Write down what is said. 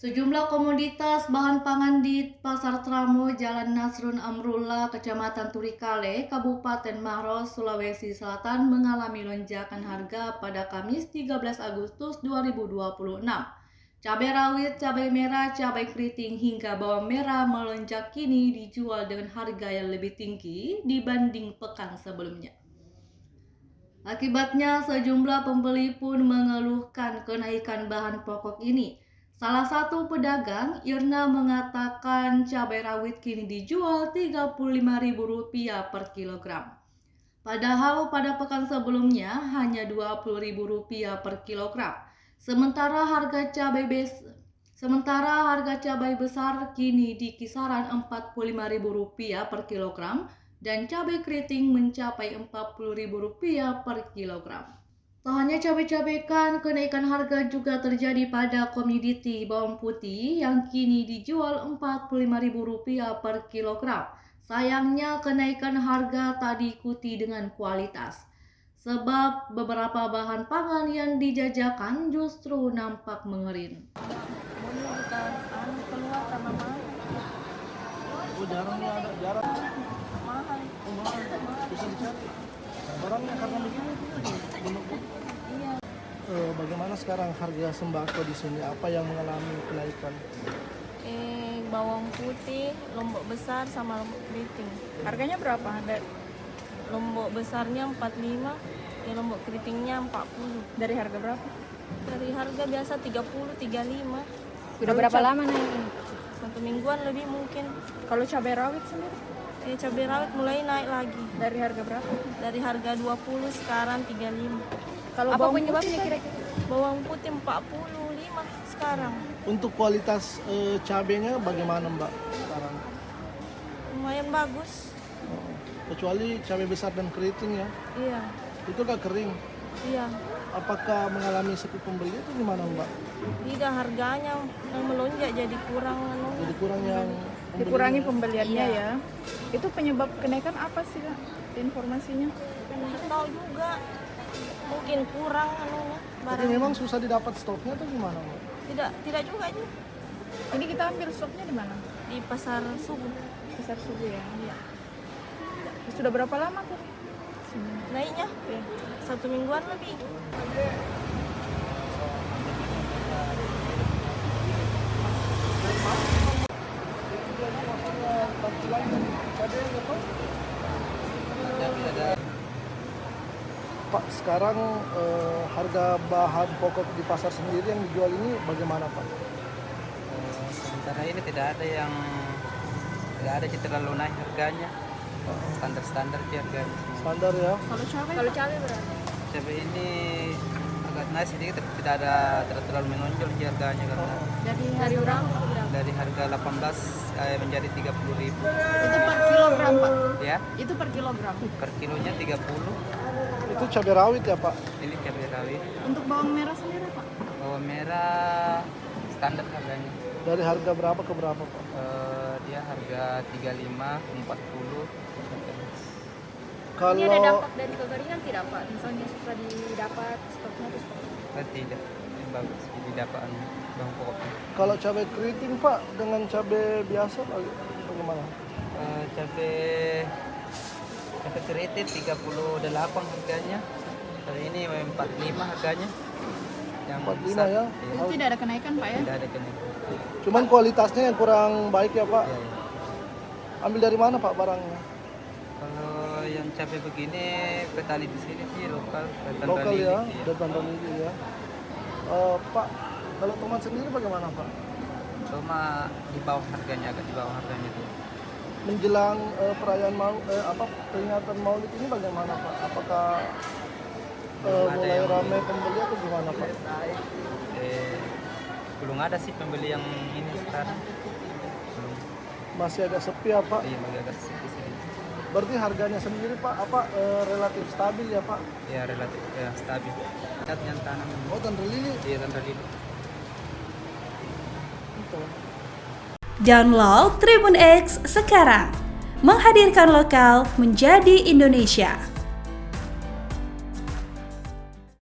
Sejumlah komoditas bahan pangan di Pasar Tramo Jalan Nasrun Amrullah, Kecamatan Turikale, Kabupaten Maros, Sulawesi Selatan mengalami lonjakan harga pada Kamis 13 Agustus 2026. Cabai rawit, cabai merah, cabai keriting hingga bawang merah melonjak kini dijual dengan harga yang lebih tinggi dibanding pekan sebelumnya. Akibatnya sejumlah pembeli pun mengeluhkan kenaikan bahan pokok ini. Salah satu pedagang, Irna, mengatakan cabai rawit kini dijual Rp35.000 per kilogram. Padahal pada pekan sebelumnya hanya Rp20.000 per kilogram. Sementara harga cabai besar kini di kisaran Rp45.000 per kilogram dan cabai keriting mencapai Rp40.000 per kilogram. Tak hanya cabai-cabai ikan, kenaikan harga juga terjadi pada komoditi bawang putih yang kini dijual Rp45.000 per kilogram. Sayangnya kenaikan harga tak diikuti dengan kualitas, sebab beberapa bahan pangan yang dijajakan justru nampak mengering. Jarang mahal. Bisa dicari barangnya karena begini. Iya. Bagaimana sekarang harga sembako di sini? Apa yang mengalami kenaikan? Bawang putih, lombok besar sama lombok keriting. Harganya berapa? Lombok besarnya 45, lombok keritingnya 40. Dari harga berapa? Dari harga biasa 30, 35. Udah berapa lama naik ini? 1 mingguan lebih mungkin. Kalau cabai rawit sendiri? Cabai rawit mulai naik lagi. Dari harga berapa? Dari harga 20 sekarang 35. Kalau Apa bawang penyebabnya putih kira-kira? Bawang putih 45 sekarang. Untuk kualitas cabenya bagaimana Mbak sekarang? Lumayan bagus. Kecuali cabai besar dan keriting ya? Iya. Itu gak kering? Iya. Apakah mengalami sepi pembeli itu gimana Mbak? Tidak, harganya yang melonjak jadi kurang. Jadi kurang yang dikurangi pembeliannya Iya. ya. Itu penyebab kenaikan apa sih Kak? Informasinya? Nggak tahu juga. Mungkin kurang Tapi barang. memang susah didapat stoknya atau gimana Mbak? Tidak juga ini Ini kita ambil stoknya di mana? di pasar subuh. Pasar subuh ya. Iya. Sudah berapa lama tuh? Naiknya Ya. 1 mingguan lebih. Pak, sekarang harga bahan pokok di pasar sendiri yang dijual ini bagaimana Pak? Sementara ini tidak ada yang terlalu naik harganya, standar sih harganya. Standar ya? Kalau cabai berapa? Cabai ini agak naik sedikit, tapi tidak terlalu menonjol sih harganya karena Dari berapa? dari harga 18 menjadi 30.000 Itu per kilogram Pak? ya, Itu per kilogram. per kilonya 30. Itu cabai rawit ya Pak? Ini cabai rawit. Untuk bawang merah sendiri Pak? Bawang merah standar harganya. Dari harga berapa ke berapa Pak? Dia harga 35, 40. Kalau Ini ada dampak dari kekeringan tidak Pak? Misalnya susah didapat stoknya itu seperti apa? Tidak, ini bagus jadi dapatan bawang pokoknya. kalau cabai keriting Pak dengan cabai biasa bagaimana? Cabai keriting 38 harganya. Kali ini 45 harganya. Yang 45 besar, ya? iya. Itu tidak ada kenaikan Pak ya? Tidak ada kenaikan. Cuman kualitasnya yang kurang baik ya Pak? Iya, iya. Ambil dari mana Pak barangnya? Kalau yang cabai begini petani di sini sih lokal. Datang Lokal dari ya? ini, iya. Datang dari ini ya? Pak, kalau tomat sendiri bagaimana Pak? Cuma di bawah harganya, agak di bawah harganya tuh. Menjelang perayaan peringatan Maulid ini bagaimana Pak? Apakah Belum ada mulai yang- ramai pembeli atau gimana Pak? Belum ada sih pembeli yang ini sekarang. Belum. Masih agak sepi ya Pak? Iya, agak sedikit sini. Berarti harganya sendiri Pak relatif stabil ya Pak? Ya relatif ya stabil. Lihat yang tanam. Oh, Tante Lili Iya, tanam lili. itu. Download Tribun X sekarang, menghadirkan lokal menjadi Indonesia.